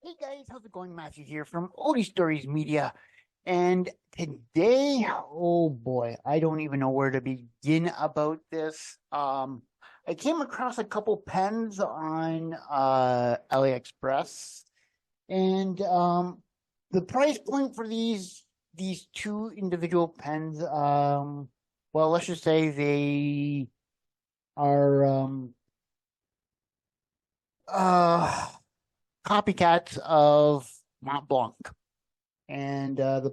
Hey guys, how's it going? Matthew here from Oldie Stories Media. And today, oh boy, I don't even know where to begin about this. I came across a couple pens on AliExpress, and the price point for these two individual pens, well, let's just say they are uh copycats of Montblanc. And the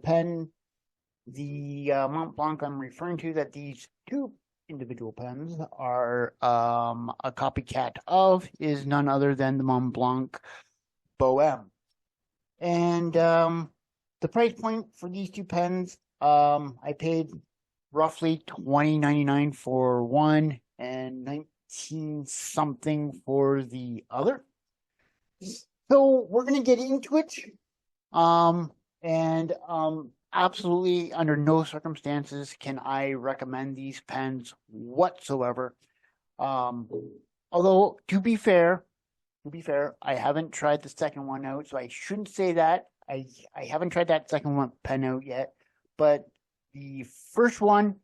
Montblanc I'm referring to, that these two individual pens are a copycat of, is none other than the Montblanc Bohème. And the price point for these two pens, I paid roughly $20.99 for one and 19 something for the other. So we're gonna get into it. And absolutely under no circumstances can I recommend these pens whatsoever. Um, Although to be fair, I haven't tried the second one out, so I shouldn't say that. I haven't tried that second one pen out yet, but the first one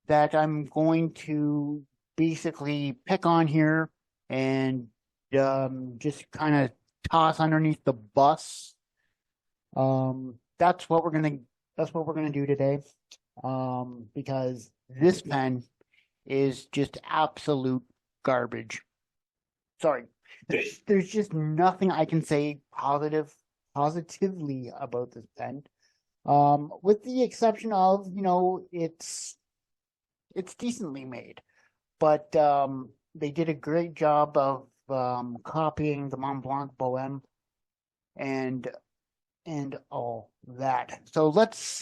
that I'm going to basically pick on here and just kind of toss underneath the bus. That's what we're gonna do today. Because this pen is just absolute garbage. Sorry. There's just nothing I can say positively about this pen. With the exception of, it's decently made. But they did a great job of copying the Montblanc Bohème and all that. So let's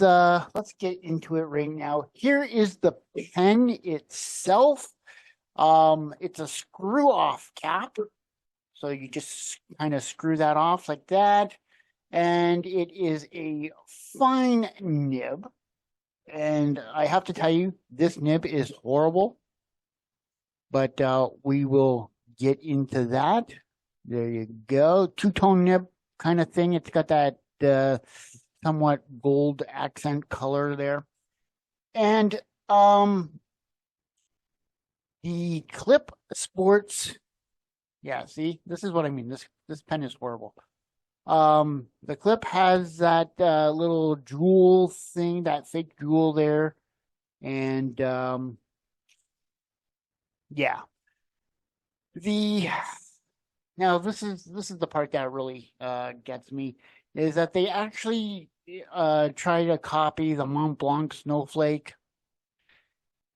get into it right now. Here is the pen itself. It's a screw off cap. So you just kind of screw that off like that. And it is a fine nib. And I have to tell you, this nib is horrible. But we will get into that. There you go. Two-tone nib kind of thing. It's got that somewhat gold accent color there. And the clip sports, yeah, see, this is what I mean. This pen is horrible. The clip has that little jewel thing, that fake jewel there. And yeah. Now this is the part that really gets me, is that they actually try to copy the Montblanc snowflake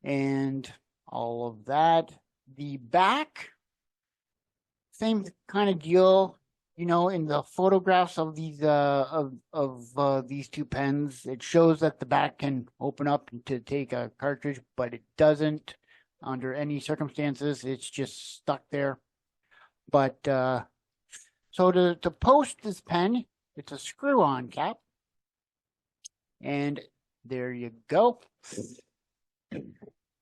and all of that. The back, same kind of deal. In the photographs of these these two pens, it shows that the back can open up to take a cartridge, but it doesn't under any circumstances. It's just stuck there. But so to post this pen, it's a screw-on cap. And there you go.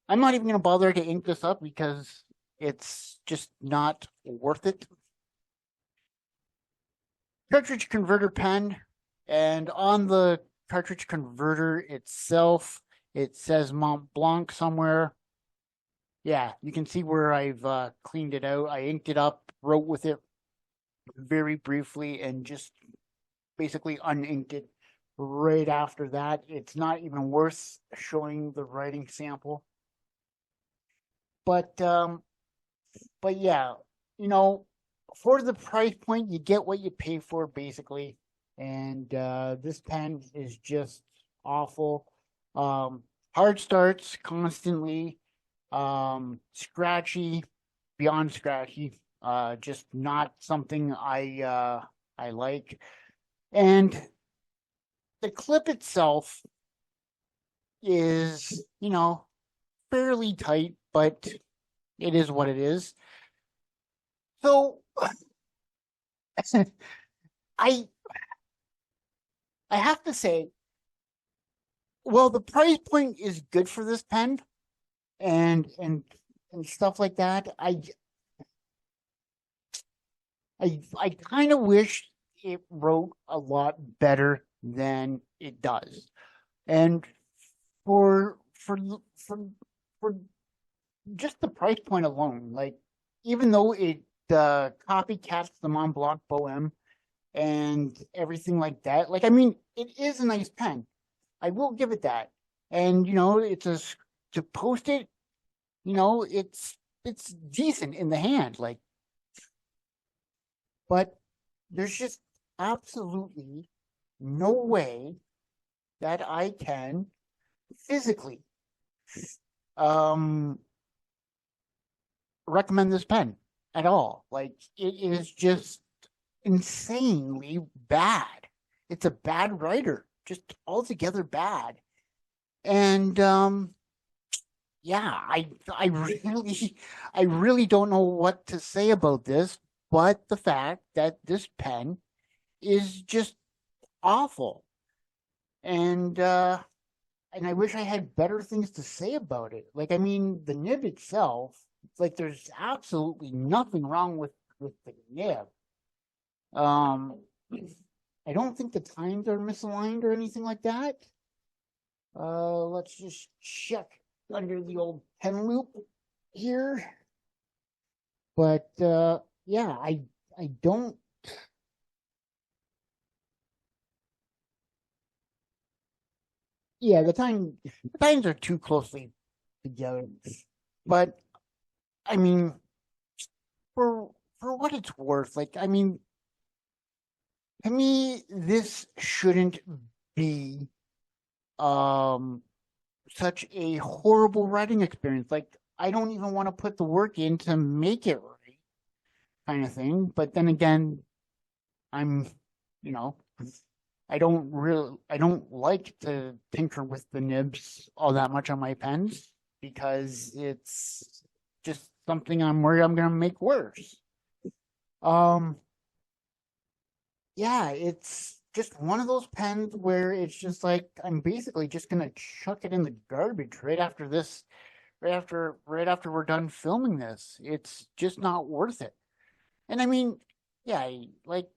I'm not even going to bother to ink this up because it's just not worth it. Cartridge converter pen, and on the cartridge converter itself, it says Montblanc somewhere. Yeah, you can see where I've cleaned it out. I inked it up, wrote with it very briefly, and just basically uninked it right after that. It's not even worth showing the writing sample. But yeah, for the price point, you get what you pay for, basically. And this pen is just awful. Hard starts constantly. Scratchy, beyond scratchy. Just not something I like. And the clip itself is, fairly tight, but it is what it is. So I have to say, well, the price point is good for this pen and stuff like that. I kind of wish it wrote a lot better than it does. And for for for for just the price point alone, like even though it copycats the Montblanc Bohem and everything like that, like I mean, it is a nice pen. I will give it that. And it's to post it, it's decent in the hand, like, but there's just absolutely no way that I can physically um recommend this pen at all. Like it is just insanely bad. It's a bad writer, just altogether bad. And yeah, I really don't know what to say about this, but the fact that this pen is just awful. And I wish I had better things to say about it. Like I mean, the nib itself, it's like there's absolutely nothing wrong with the nib. Um I don't think the tines are misaligned or anything like that. Let's just check under the old pen loop here. But yeah, I don't. Yeah, the tines are too closely together. But I mean, for for what it's worth, like I mean, to me, this shouldn't be um such a horrible writing experience. Like I don't even want to put the work in to make it right, kind of thing. But then again, I'm, you know, I don't like to tinker with the nibs all that much on my pens because it's just something I'm worried I'm gonna make worse. Um, yeah, it's just one of those pens where it's just like I'm basically just gonna chuck it in the garbage right after we're done filming this. It's just not worth it. And I mean, yeah, like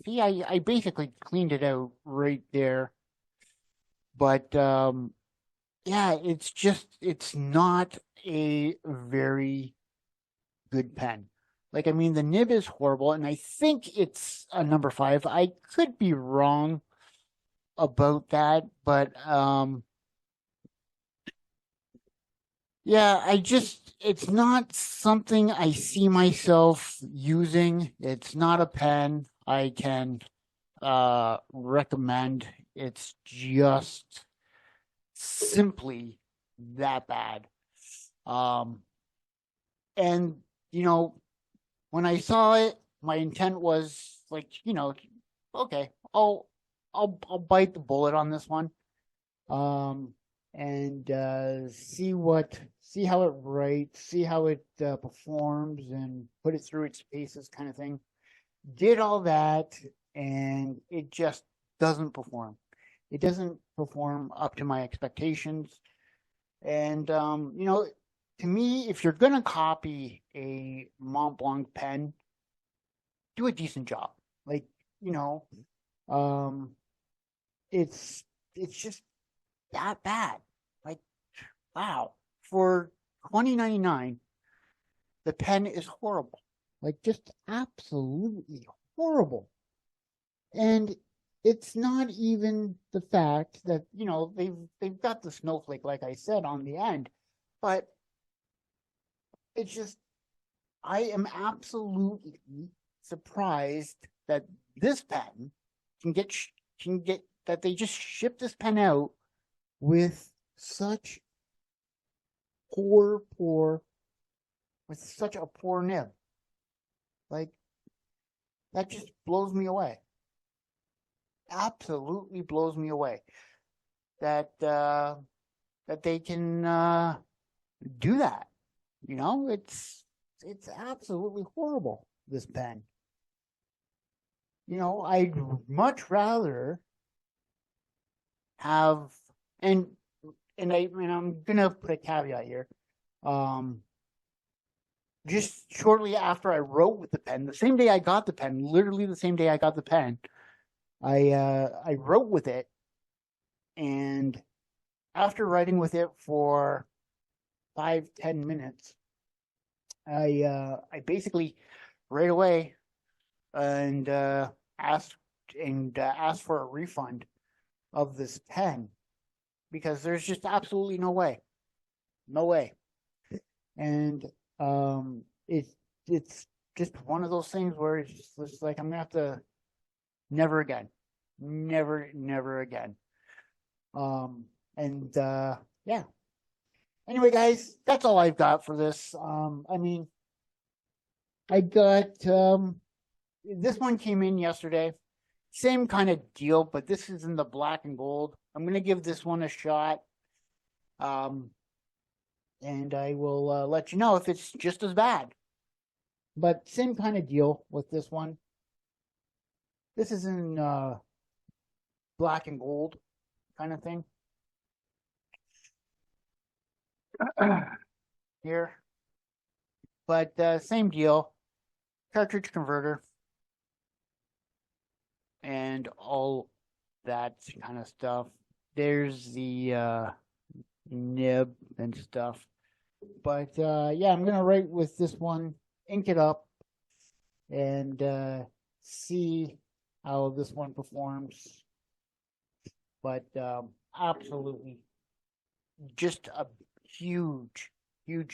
see, I basically cleaned it out right there. But yeah, it's not a very good pen. Like I mean, the nib is horrible, and I think it's a number 5. I could be wrong about that, but yeah, it's not something I see myself using. It's not a pen I can recommend. It's just simply that bad. Um and you know, when I saw it, my intent was like, okay, I'll bite the bullet on this one. Um and see how it writes, see how it performs and put it through its paces kind of thing. Did all that and it just doesn't perform. It doesn't perform up to my expectations. And to me, if you're gonna copy a Montblanc pen, do a decent job. Like, you know, um, it's just that bad. Like, wow, for 20.99, the pen is horrible. Like, just absolutely horrible. And it's not even the fact that they've got the snowflake, like I said, on the end, but it's just I am absolutely surprised that this pen can get that they just ship this pen out with such poor with such a poor nib. Like that just blows me away. Absolutely blows me away that that they can do that. It's absolutely horrible, this pen. I'd much rather have and I'm gonna put a caveat here. Um just shortly after I wrote with the pen, the same day I got the pen, literally the same day I got the pen, I wrote with it, and after writing with it for 5-10 minutes, I basically right away and asked asked for a refund of this pen because there's just absolutely no way, no way. And it's just one of those things where it's like I'm gonna have to never again, never again. And yeah. Anyway, guys, that's all I've got for this. I mean, I got this one came in yesterday. Same kind of deal, but this is in the black and gold. I'm gonna give this one a shot. And I will let you know if it's just as bad. But same kind of deal with this one. This is in black and gold kind of thing. Here. But same deal. Cartridge converter. And all that kind of stuff. There's the nib and stuff. But yeah, I'm gonna write with this one, ink it up, and see how this one performs. But absolutely, just a huge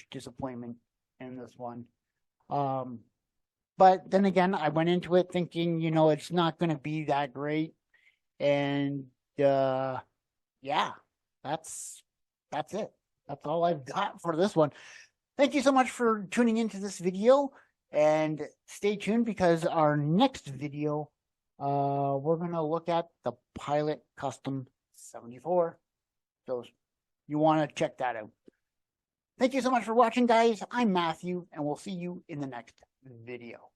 disappointment in this one. But then again, I went into it thinking, you know, it's not going to be that great, and yeah, that's it. That's all I've got for this one. Thank you so much for tuning into this video, and stay tuned because our next video, we're going to look at the Pilot Custom 74. So you want to check that out. Thank you so much for watching, guys. I'm Matthew, and we'll see you in the next video.